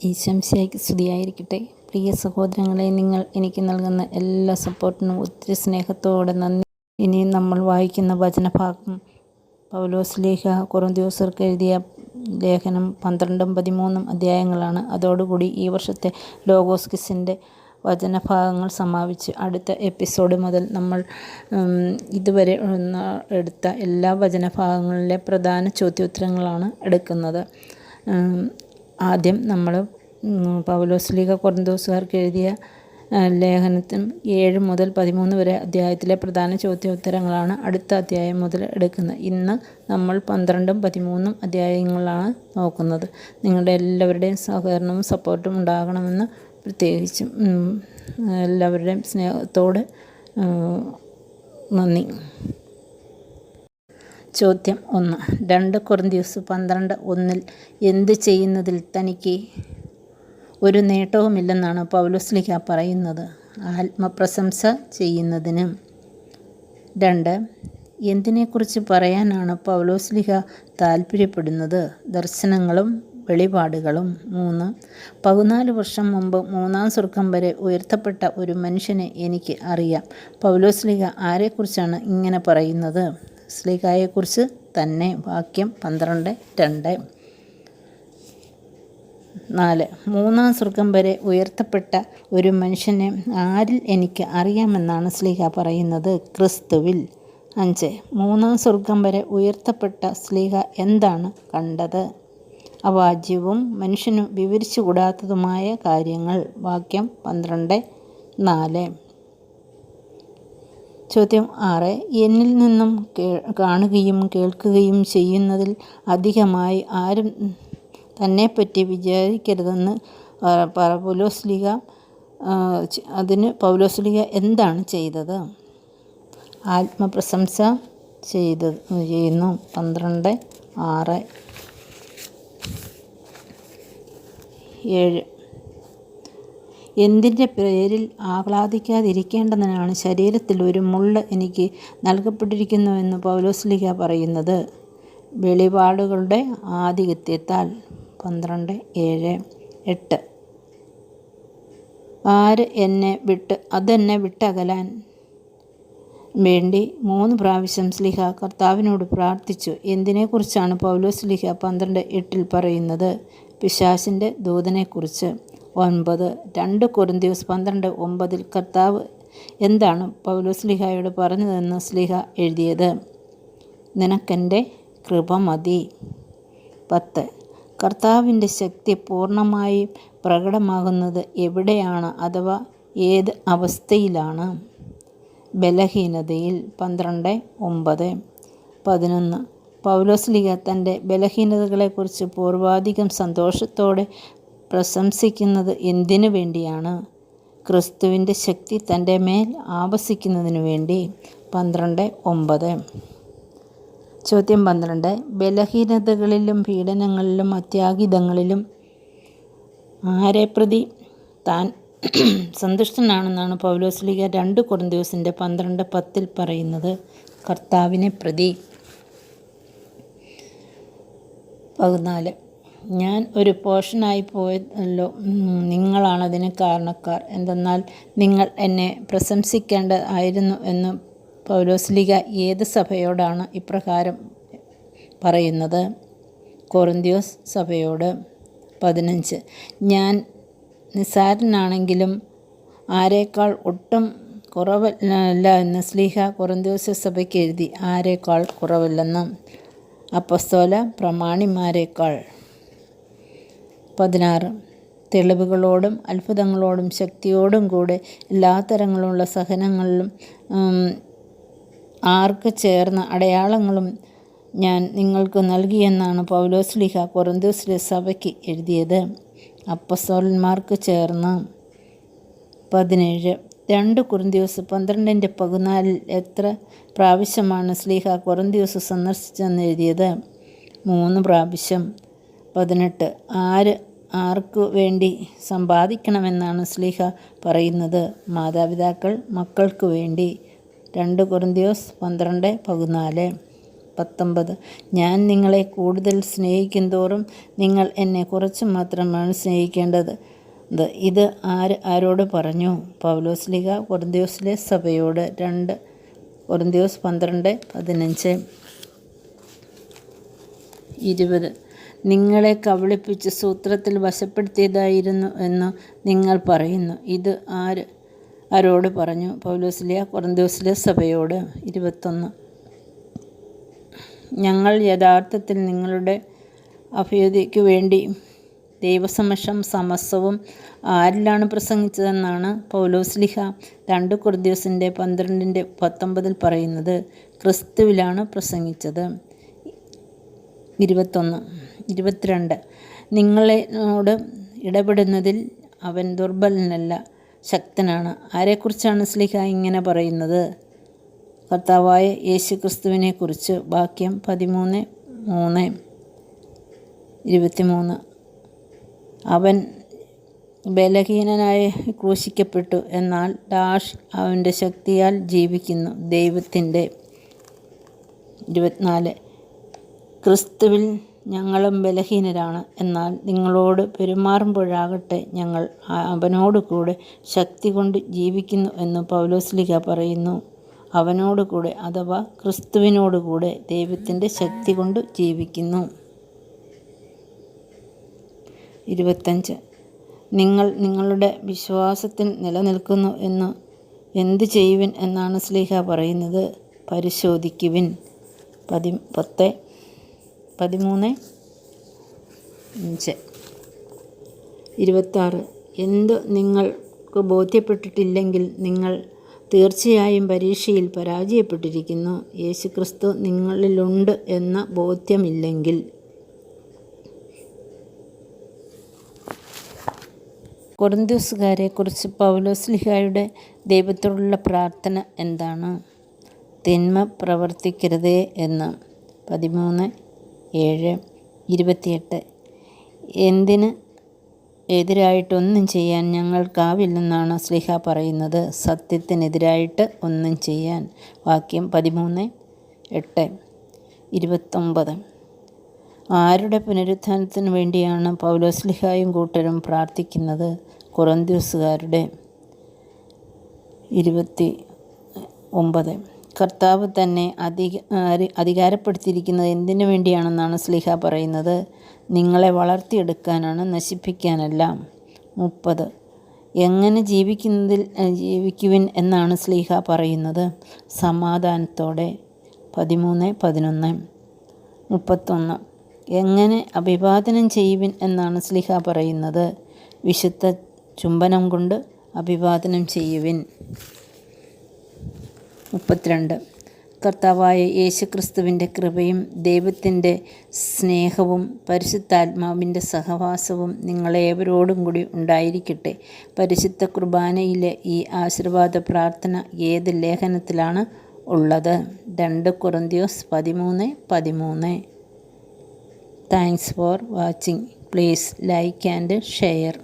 ഈശംസിയായിക്ക് സ്തുതിയായിരിക്കട്ടെ. പ്രിയ സഹോദരങ്ങളെ, നിങ്ങൾ എനിക്ക് നൽകുന്ന എല്ലാ സപ്പോർട്ടിനും ഒത്തിരി സ്നേഹത്തോടെ നന്ദി. ഇനിയും നമ്മൾ വായിക്കുന്ന വചനഭാഗം പൗലോസ്ലീഹ കൊറിന്ത്യർക്ക് എഴുതിയ ലേഖനം 12-13 അധ്യായങ്ങളാണ്. അതോടുകൂടി ഈ വർഷത്തെ ലോഗോസ് ക്വിസിൻ്റെ വചനഭാഗങ്ങൾ സമാപിച്ച് അടുത്ത എപ്പിസോഡ് മുതൽ നമ്മൾ ഇതുവരെ എടുത്ത എല്ലാ വചനഭാഗങ്ങളിലെ പ്രധാന ചോദ്യോത്തരങ്ങളാണ് എടുക്കുന്നത്. ആദ്യം നമ്മൾ പൗലോസ്ലീഹ കൊറിന്തോസുകാർക്ക് എഴുതിയ ലേഖനത്തിൽ 7 മുതൽ 13 വരെ അധ്യായത്തിലെ പ്രധാന ചോദ്യോത്തരങ്ങളാണ് അടുത്ത അധ്യായം മുതൽ എടുക്കുന്നത്. ഇന്ന് നമ്മൾ 12-13 അധ്യായങ്ങളാണ് നോക്കുന്നത്. നിങ്ങളുടെ എല്ലാവരുടെയും സഹകരണവും സപ്പോർട്ടും ഉണ്ടാകണമെന്ന് പ്രത്യേകിച്ചും എല്ലാവരുടെയും സ്നേഹത്തോട് നന്ദി. ചോദ്യം 1. 2 കൊറിന്ത്യസ് 12:1 എന്ത് ചെയ്യുന്നതിൽ തനിക്ക് ഒരു നേട്ടവുമില്ലെന്നാണ് പൗലോസ്ലീഹ പറയുന്നത്? ആത്മപ്രശംസ ചെയ്യുന്നതിന്. 2. എന്തിനെക്കുറിച്ച് പറയാനാണ് പൗലോസ്ലീഹ താൽപ്പര്യപ്പെടുന്നത്? ദർശനങ്ങളും വെളിപാടുകളും. 3. 14 വർഷം മുമ്പ് 3-ാം സ്വർഗം വരെ ഉയർത്തപ്പെട്ട ഒരു മനുഷ്യനെ എനിക്ക് അറിയാം. പൗലോസ്ലീഹ ആരെക്കുറിച്ചാണ് ഇങ്ങനെ പറയുന്നത്? സ്ലീഹായെക്കുറിച്ച് തന്നെ. വാക്യം 12:2. 4. 3-ാം സ്വർഗം വരെ ഉയർത്തപ്പെട്ട ഒരു മനുഷ്യനെ ആരിൽ എനിക്ക് അറിയാമെന്നാണ് സ്ലീഹ പറയുന്നത്? ക്രിസ്തുവിൽ. 5. 3-ാം സ്വർഗം വരെ ഉയർത്തപ്പെട്ട സ്ലീഹ എന്താണ് കണ്ടത്? അവാച്യവും മനുഷ്യനു വിവരിച്ചുകൂടാത്തതുമായ കാര്യങ്ങൾ. വാക്യം 12:4. ചോദ്യം 6. എന്നിൽ നിന്നും കാണുകയും കേൾക്കുകയും ചെയ്യുന്നതിൽ അധികമായി ആരും തന്നെപ്പറ്റി വിചാരിക്കരുതെന്ന് പൗലോസ്ലീഹ എന്താണ് ചെയ്തത്? ആത്മപ്രശംസ ചെയ്യുന്നു. 12:6. 7. എന്തിൻ്റെ പേരിൽ ആഹ്ലാദിക്കാതിരിക്കേണ്ടതിനാണ് ശരീരത്തിൽ ഒരു മുള്ള് എനിക്ക് നൽകപ്പെട്ടിരിക്കുന്നുവെന്ന് പൗലോസ്ലീഹ പറയുന്നത്? വെളിപാടുകളുടെ ആധിക്യത്താൽ. 12:7. 8. ആര് അതെന്നെ വിട്ടകലാൻ വേണ്ടി 3 പ്രാവശ്യം സ്ലീഹ കർത്താവിനോട് പ്രാർത്ഥിച്ചു. എന്തിനെക്കുറിച്ചാണ് പൗലോസ്ലീഹ 12:8 പറയുന്നത്? പിശാചിൻ്റെ ദൂതനെക്കുറിച്ച്. 9. 2 കൊരിന്ത്യസ് 12:9 കർത്താവ് എന്താണ് പൗലോസ്ലീഹയോട് പറഞ്ഞതെന്ന് സ്ലീഹ എഴുതിയത്? നിനക്കെൻ്റെ കൃപ മതി. 10. കർത്താവിൻ്റെ ശക്തി പൂർണ്ണമായും പ്രകടമാകുന്നത് എവിടെയാണ്, അഥവാ ഏത് അവസ്ഥയിലാണ്? ബലഹീനതയിൽ. 12:9. 11. പൗലോസ്ലീഹ തൻ്റെ ബലഹീനതകളെക്കുറിച്ച് പൂർവാധികം സന്തോഷത്തോടെ പ്രശംസിക്കുന്നത് എന്തിനു വേണ്ടിയാണ്? ക്രിസ്തുവിൻ്റെ ശക്തി തൻ്റെ മേൽ ആവസിക്കുന്നതിനു വേണ്ടി. 12:9. ചോദ്യം 12. ബലഹീനതകളിലും പീഡനങ്ങളിലും അത്യാഹിതങ്ങളിലും ആരെ പ്രതി താൻ സന്തുഷ്ടനാണെന്നാണ് പൗലോസ്ലീഹ 2 കൊരിന്ത്യസിൻ്റെ 12:10 പറയുന്നത്? കർത്താവിനെ പ്രതി. 14. ഞാൻ ഒരു പോഷനായി പോയല്ലോ, നിങ്ങളാണതിന് കാരണക്കാർ. എന്തെന്നാൽ നിങ്ങൾ എന്നെ പ്രശംസിക്കേണ്ടതായിരുന്നു എന്ന് പൗലോസ്ലീഹ ഏത് സഭയോടാണ് ഇപ്രകാരം പറയുന്നത്? കൊറിന്ത്യസ് സഭയോട്. 15. ഞാൻ നിസ്സാരനാണെങ്കിലും ആരേക്കാൾ ഒട്ടും കുറവല്ല എന്ന് സ്ലീഹ കൊറിന്ത്യസ് സഭയ്ക്ക് എഴുതി. ആരേക്കാൾ കുറവല്ലെന്ന്? അപ്പസ്തോല പ്രമാണിമാരേക്കാൾ. 16. തെളിവുകളോടും അത്ഭുതങ്ങളോടും ശക്തിയോടും കൂടെ എല്ലാ തരങ്ങളുള്ള സഹനങ്ങളിലും ആർക്ക് ചേർന്ന അടയാളങ്ങളും ഞാൻ നിങ്ങൾക്ക് നൽകിയെന്നാണ് പൗലോസ്ലീഹ കൊറിന്ത്യസിലെ സഭയ്ക്ക് എഴുതിയത്? അപ്പസ്തോലന്മാർക്ക് ചേർന്ന്. 17. 2 കൊരിന്ത്യസ് 12:14 എത്ര പ്രാവശ്യമാണ് സ്ലീഹ കൊറിന്ത്യസ് സന്ദർശിച്ചെന്ന് എഴുതിയത്? 3 പ്രാവശ്യം. 18. ആർക്ക് വേണ്ടി സമ്പാദിക്കണമെന്നാണ് സ്ലീഹ പറയുന്നത്? മാതാപിതാക്കൾ മക്കൾക്ക് വേണ്ടി. 2 കൊരിന്ത്യസ് 12:14. 19. ഞാൻ നിങ്ങളെ കൂടുതൽ സ്നേഹിക്കും തോറും നിങ്ങൾ എന്നെ കുറച്ച് മാത്രമാണ് സ്നേഹിക്കേണ്ടത്. ഇത് ആരോട് പറഞ്ഞു? പൗലോസ്ലീഹ കൊരിന്ത്യസിലെ സഭയോട്. 2 കൊരിന്ത്യർ 12:15, 20. നിങ്ങളെ കബളിപ്പിച്ച് സൂത്രത്തിൽ വശപ്പെടുത്തിയതായിരുന്നു എന്ന് നിങ്ങൾ പറയുന്നു. ഇത് ആരോട് പറഞ്ഞു? പൗലോസ്ലീഹ കൊരിന്ത്യസിലെ സഭയോട്. 21. ഞങ്ങൾ യഥാർത്ഥത്തിൽ നിങ്ങളുടെ അഭ്യുദയയ്ക്കു വേണ്ടി ദൈവസമക്ഷം സമസ്തവും ആരിലാണ് പ്രസംഗിച്ചതെന്നാണ് പൗലോസ്ലീഹ 2 കൊരിന്ത്യർ 12:19 പറയുന്നത്. ക്രിസ്തുവിലാണ് പ്രസംഗിച്ചത്. 22. നിങ്ങളോട് ഇടപെടുന്നതിൽ അവൻ ദുർബലനല്ല, ശക്തനാണ്. ആരെക്കുറിച്ചാണ് സ്ലീഹ ഇങ്ങനെ പറയുന്നത്? കർത്താവായ യേശു ക്രിസ്തുവിനെക്കുറിച്ച്. വാക്യം 13:3, 23. അവൻ ബലഹീനനായി ക്രൂശിക്കപ്പെട്ടു, എന്നാൽ അവൻ്റെ ശക്തിയാൽ ജീവിക്കുന്നു ദൈവത്തിൻ്റെ. 24. ക്രിസ്തുവിൽ ഞങ്ങളും ബലഹീനരാണ്, എന്നാൽ നിങ്ങളോട് പെരുമാറുമ്പോഴാകട്ടെ ഞങ്ങൾ അവനോടുകൂടെ ശക്തി കൊണ്ട് ജീവിക്കുന്നു എന്ന് പൗലോസ്ലീഹ പറയുന്നു. അവനോടുകൂടെ അഥവാ ക്രിസ്തുവിനോടുകൂടെ ദൈവത്തിൻ്റെ ശക്തി കൊണ്ട് ജീവിക്കുന്നു. 25. നിങ്ങൾ നിങ്ങളുടെ വിശ്വാസത്തിൽ നിലനിൽക്കുന്നു എന്ന് എന്തു ചെയ്യുവിൻ എന്നാണ് സ്ലീഹ പറയുന്നത്? പരിശോധിക്കുവിൻ. 13:5. 26. എന്തു നിങ്ങൾക്ക് ബോധ്യപ്പെട്ടിട്ടില്ലെങ്കിൽ നിങ്ങൾ തീർച്ചയായും പരീക്ഷയിൽ പരാജയപ്പെട്ടിരിക്കുന്നു. യേശുക്രിസ്തു നിങ്ങളിലുണ്ട് എന്ന ബോധ്യമില്ലെങ്കിൽ. കൊരിന്ത്യസുകാരെക്കുറിച്ച് പൗലോസ്ലീഹയുടെ ദൈവത്തോടുള്ള പ്രാർത്ഥന എന്താണ്? തിന്മ പ്രവർത്തിക്കരുതേ എന്ന്. 13:7, 28. എന്തിന് എതിരായിട്ടൊന്നും ചെയ്യാൻ ഞങ്ങൾക്കാവില്ലെന്നാണ് സ്ലീഹ പറയുന്നത്? സത്യത്തിനെതിരായിട്ട് ഒന്നും ചെയ്യാൻ. വാക്യം 13:8, 29. ആരുടെ പുനരുത്ഥാനത്തിന് വേണ്ടിയാണ് പൗലോസ്ലീഹായും കൂട്ടരും പ്രാർത്ഥിക്കുന്നത്? കൊരിന്ത്യസുകാരുടെ. 29. കർത്താവ് തന്നെ അധികാരപ്പെടുത്തിയിരിക്കുന്നത് എന്തിനു വേണ്ടിയാണെന്നാണ് സ്ലീഹ പറയുന്നത്? നിങ്ങളെ വളർത്തിയെടുക്കാനാണ്, നശിപ്പിക്കാനല്ല. 30. എങ്ങനെ ജീവിക്കുവിൻ എന്നാണ് സ്ലീഹ പറയുന്നത്? സമാധാനത്തോടെ. 13:11, 31. എങ്ങനെ അഭിവാദനം ചെയ്യുവിൻ എന്നാണ് സ്ലീഹ പറയുന്നത്? വിശുദ്ധ ചുംബനം കൊണ്ട് അഭിവാദനം ചെയ്യുവിൻ. 32. കർത്താവായ യേശുക്രിസ്തുവിൻ്റെ കൃപയും ദൈവത്തിൻ്റെ സ്നേഹവും പരിശുദ്ധാത്മാവിൻ്റെ സഹവാസവും നിങ്ങളേവരോടും കൂടി ഉണ്ടായിരിക്കട്ടെ. പരിശുദ്ധ കുർബാനയിലെ ഈ ആശീർവാദ പ്രാർത്ഥന ഏത് ലേഖനത്തിലാണ് ഉള്ളത്? 2 കൊരിന്ത്യർ 13:13. Thanks for watching. Please like and share.